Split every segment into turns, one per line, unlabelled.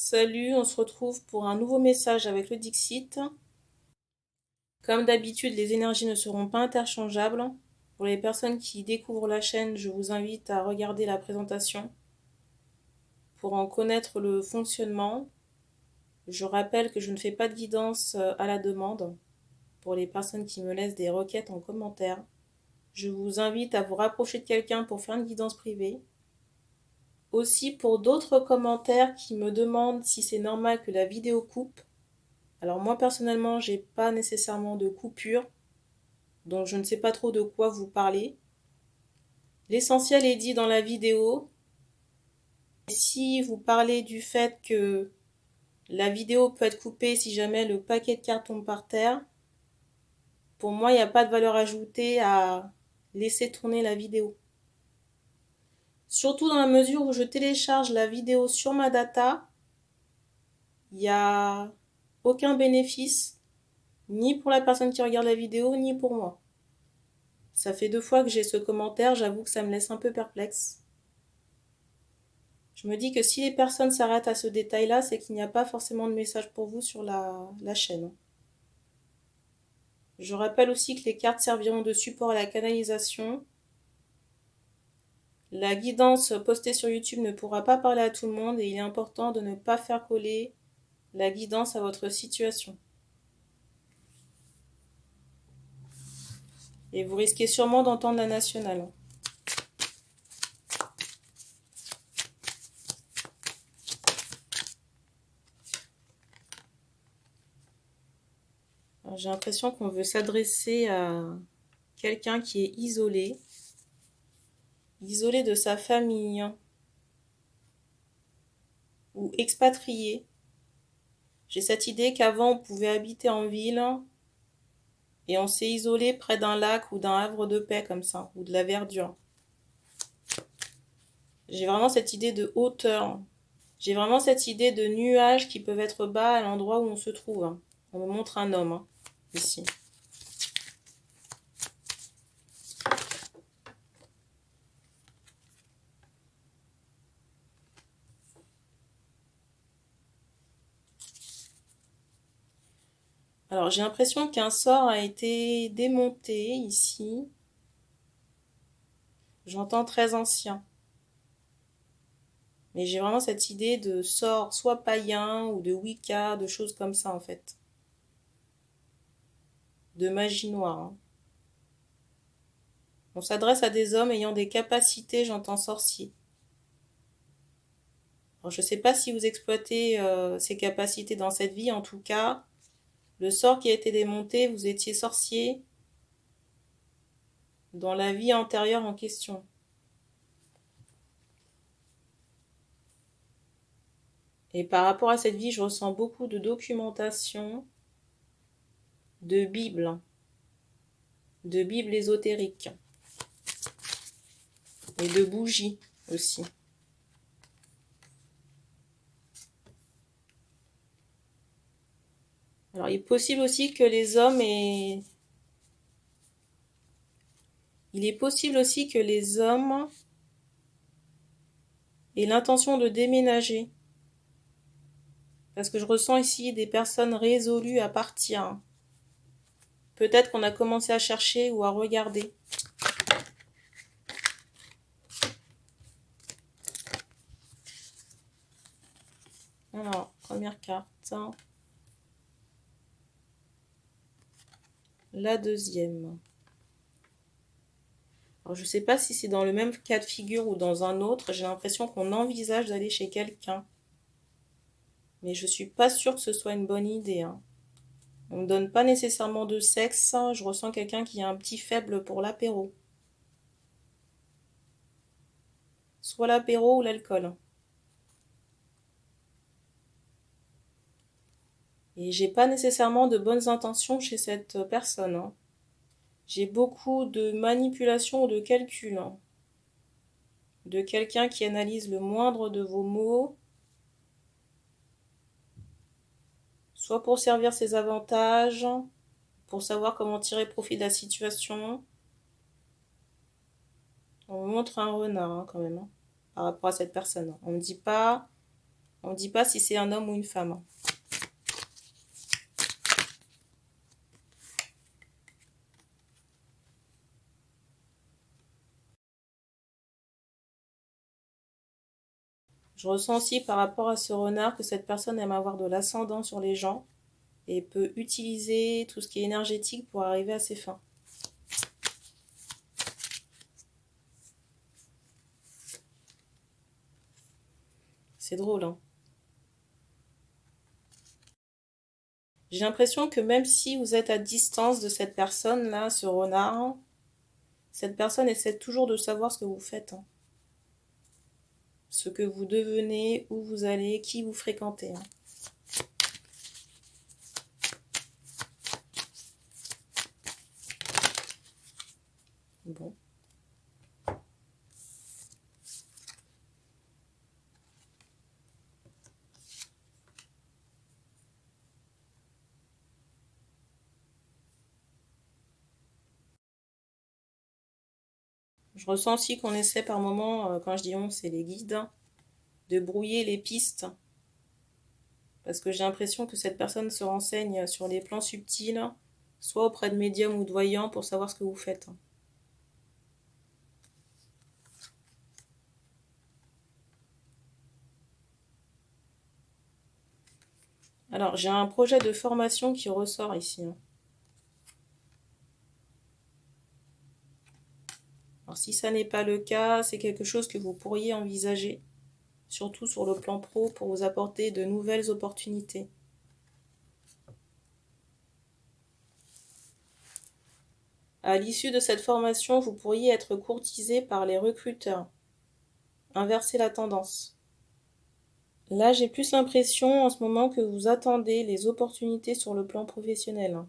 Salut, on se retrouve pour un nouveau message avec le Dixit. Comme d'habitude, les énergies ne seront pas interchangeables. Pour les personnes qui découvrent la chaîne, je vous invite à regarder la présentation pour en connaître le fonctionnement. Je rappelle que je ne fais pas de guidance à la demande pour les personnes qui me laissent des requêtes en commentaire. Je vous invite à vous rapprocher de quelqu'un pour faire une guidance privée. Aussi pour d'autres commentaires qui me demandent si c'est normal que la vidéo coupe. Alors moi personnellement, j'ai pas nécessairement de coupure, donc je ne sais pas trop de quoi vous parlez. L'essentiel est dit dans la vidéo. Si vous parlez du fait que la vidéo peut être coupée si jamais le paquet de cartes tombe par terre, pour moi, il n'y a pas de valeur ajoutée à laisser tourner la vidéo. Surtout dans la mesure où je télécharge la vidéo sur ma data, il n'y a aucun bénéfice, ni pour la personne qui regarde la vidéo, ni pour moi. Ça fait 2 fois que j'ai ce commentaire, j'avoue que ça me laisse un peu perplexe. Je me dis que si les personnes s'arrêtent à ce détail-là, c'est qu'il n'y a pas forcément de message pour vous sur la chaîne. Je rappelle aussi que les cartes serviront de support à la canalisation. La guidance postée sur YouTube ne pourra pas parler à tout le monde et il est important de ne pas faire coller la guidance à votre situation. Et vous risquez sûrement d'entendre la nationale. J'ai l'impression qu'on veut s'adresser à quelqu'un qui est isolé de sa famille ou expatrié. J'ai cette idée qu'avant on pouvait habiter en ville et on s'est isolé près d'un lac ou d'un havre de paix comme ça, ou de la verdure. J'ai vraiment cette idée de hauteur. J'ai vraiment cette idée de nuages qui peuvent être bas à l'endroit où on se trouve. On me montre un homme, ici. Alors j'ai l'impression qu'un sort a été démonté ici. J'entends très ancien. Mais j'ai vraiment cette idée de sort soit païen ou de Wicca, de choses comme ça en fait. De magie noire. On s'adresse à des hommes ayant des capacités, j'entends sorcier. Alors, je ne sais pas si vous exploitez ces capacités dans cette vie, en tout cas, le sort qui a été démonté, vous étiez sorcier dans la vie antérieure en question. Et par rapport à cette vie, je ressens beaucoup de documentation, de Bible ésotérique et de bougies aussi. Alors, il est possible aussi que les hommes aient... Il est possible aussi que les hommes aient l'intention de déménager. Parce que je ressens ici des personnes résolues à partir. Peut-être qu'on a commencé à chercher ou à regarder. Alors, première carte. La deuxième. Alors, je ne sais pas si c'est dans le même cas de figure ou dans un autre. J'ai l'impression qu'on envisage d'aller chez quelqu'un. Mais je ne suis pas sûre que ce soit une bonne idée. On ne me donne pas nécessairement de sexe. Je ressens quelqu'un qui a un petit faible pour l'apéro. Soit l'apéro ou l'alcool. Et j'ai pas nécessairement de bonnes intentions chez cette personne. J'ai beaucoup de manipulation ou de calcul. De quelqu'un qui analyse le moindre de vos mots. Soit pour servir ses avantages, pour savoir comment tirer profit de la situation. On me montre un renard quand même, par rapport à cette personne. On ne me dit pas On ne dit pas si c'est un homme ou une femme. Je ressens aussi par rapport à ce renard que cette personne aime avoir de l'ascendant sur les gens et peut utiliser tout ce qui est énergétique pour arriver à ses fins. C'est drôle, hein. J'ai l'impression que même si vous êtes à distance de cette personne-là, ce renard, cette personne essaie toujours de savoir ce que vous faites, hein. Ce que vous devenez, où vous allez, qui vous fréquentez, hein. Bon. Je ressens aussi qu'on essaie par moments, quand je dis on, c'est les guides, de brouiller les pistes. Parce que j'ai l'impression que cette personne se renseigne sur les plans subtils, soit auprès de médiums ou de voyants pour savoir ce que vous faites. Alors, j'ai un projet de formation qui ressort ici, hein. Alors, si ça n'est pas le cas, c'est quelque chose que vous pourriez envisager, surtout sur le plan pro, pour vous apporter de nouvelles opportunités. À l'issue de cette formation, vous pourriez être courtisé par les recruteurs. Inverser la tendance. Là, j'ai plus l'impression en ce moment que vous attendez les opportunités sur le plan professionnel.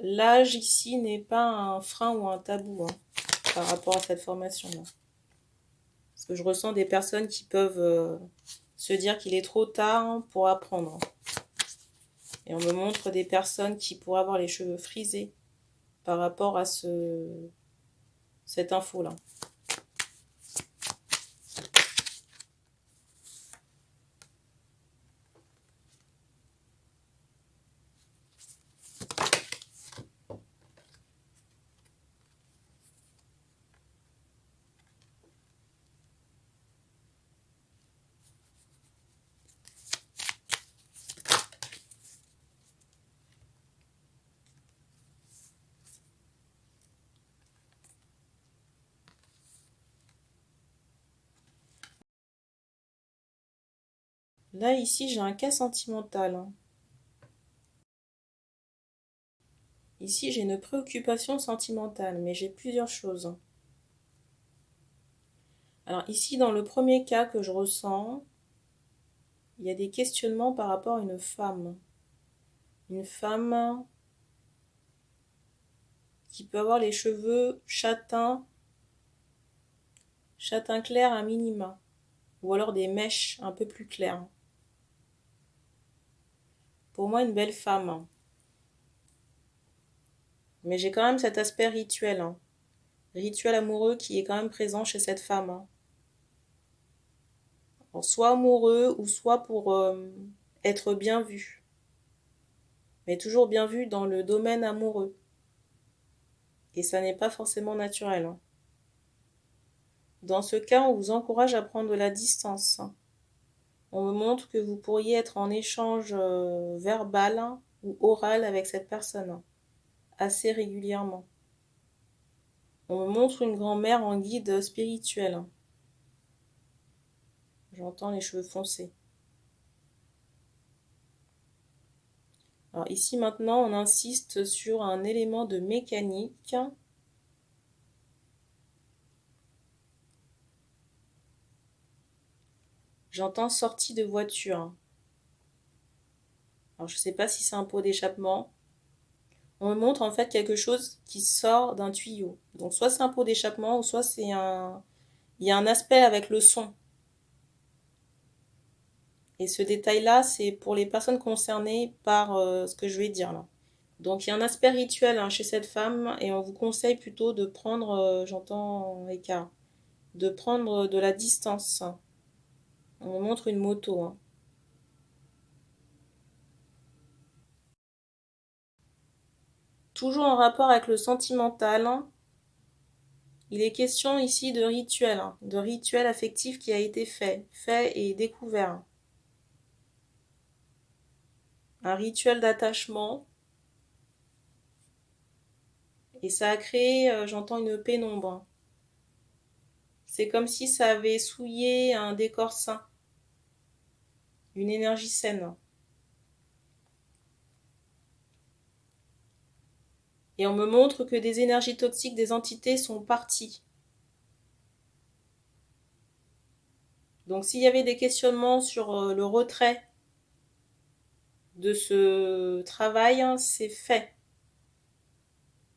L'âge ici n'est pas un frein ou un tabou, hein, par rapport à cette formation-là. Parce que je ressens des personnes qui peuvent se dire qu'il est trop tard pour apprendre. Et on me montre des personnes qui pourraient avoir les cheveux frisés par rapport à cette info-là. Là, ici, j'ai un cas sentimental, hein. Ici, j'ai une préoccupation sentimentale, mais j'ai plusieurs choses. Alors ici, dans le premier cas que je ressens, il y a des questionnements par rapport à une femme. Une femme qui peut avoir les cheveux châtain clair à minima, ou alors des mèches un peu plus claires. Pour moi, une belle femme, hein. Mais j'ai quand même cet aspect rituel, hein. Rituel amoureux qui est quand même présent chez cette femme, hein. Alors, soit amoureux ou soit pour être bien vu. Mais toujours bien vu dans le domaine amoureux. Et ça n'est pas forcément naturel, hein. Dans ce cas, on vous encourage à prendre de la distance. On me montre que vous pourriez être en échange verbal ou oral avec cette personne assez régulièrement. On me montre une grand-mère en guide spirituel. J'entends les cheveux foncés. Alors ici maintenant, on insiste sur un élément de mécanique. J'entends sortie de voiture. Alors je ne sais pas si c'est un pot d'échappement. On me montre en fait quelque chose qui sort d'un tuyau. Donc soit c'est un pot d'échappement ou soit c'est un... Il y a un aspect avec le son. Et ce détail-là, c'est pour les personnes concernées par ce que je vais dire là. Donc il y a un aspect rituel, hein, chez cette femme et on vous conseille plutôt de prendre, j'entends écart, de prendre de la distance. On me montre une moto, hein. Toujours en rapport avec le sentimental, hein. Il est question ici de rituel affectif qui a été fait et découvert. Un rituel d'attachement. Et ça a créé, j'entends une pénombre. C'est comme si ça avait souillé un décor sain, une énergie saine. Et on me montre que des énergies toxiques, des entités sont parties. Donc s'il y avait des questionnements sur le retrait de ce travail, c'est fait.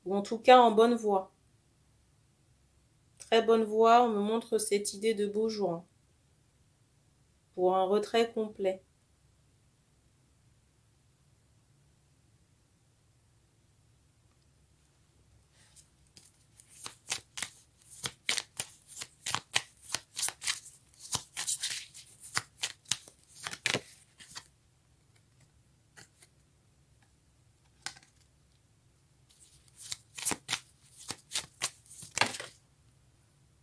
Ou en tout cas en bonne voie. Très bonne voie, on me montre cette idée de beau jour. Pour un retrait complet.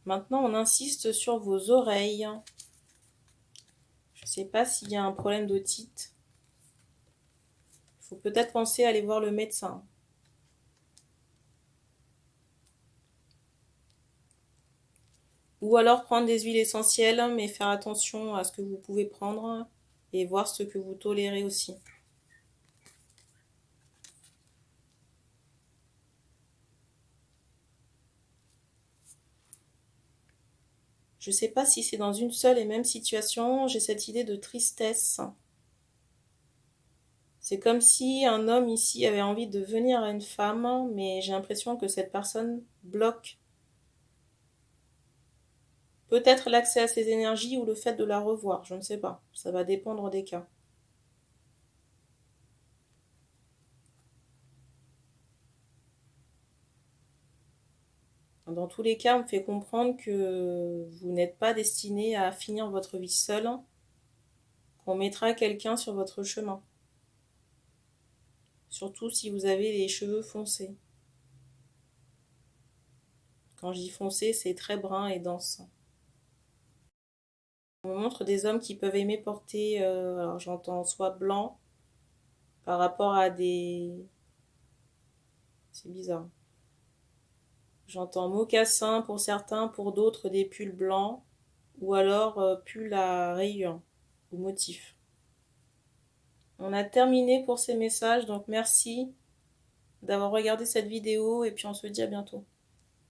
Maintenant, on insiste sur vos oreilles. Je ne sais pas s'il y a un problème d'otite. Il faut peut-être penser à aller voir le médecin. Ou alors prendre des huiles essentielles, mais faire attention à ce que vous pouvez prendre et voir ce que vous tolérez aussi. Je ne sais pas si c'est dans une seule et même situation, j'ai cette idée de tristesse. C'est comme si un homme ici avait envie de venir à une femme, mais j'ai l'impression que cette personne bloque. Peut-être l'accès à ses énergies ou le fait de la revoir, je ne sais pas. Ça va dépendre des cas. Dans tous les cas, on me fait comprendre que vous n'êtes pas destiné à finir votre vie seul, qu'on mettra quelqu'un sur votre chemin. Surtout si vous avez les cheveux foncés. Quand je dis foncé, c'est très brun et dense. On me montre des hommes qui peuvent aimer porter, alors j'entends soit blanc, par rapport à des... C'est bizarre. J'entends mocassin pour certains, pour d'autres des pulls blancs, ou alors pulls à rayures, ou motifs. On a terminé pour ces messages, donc merci d'avoir regardé cette vidéo et puis on se dit à bientôt.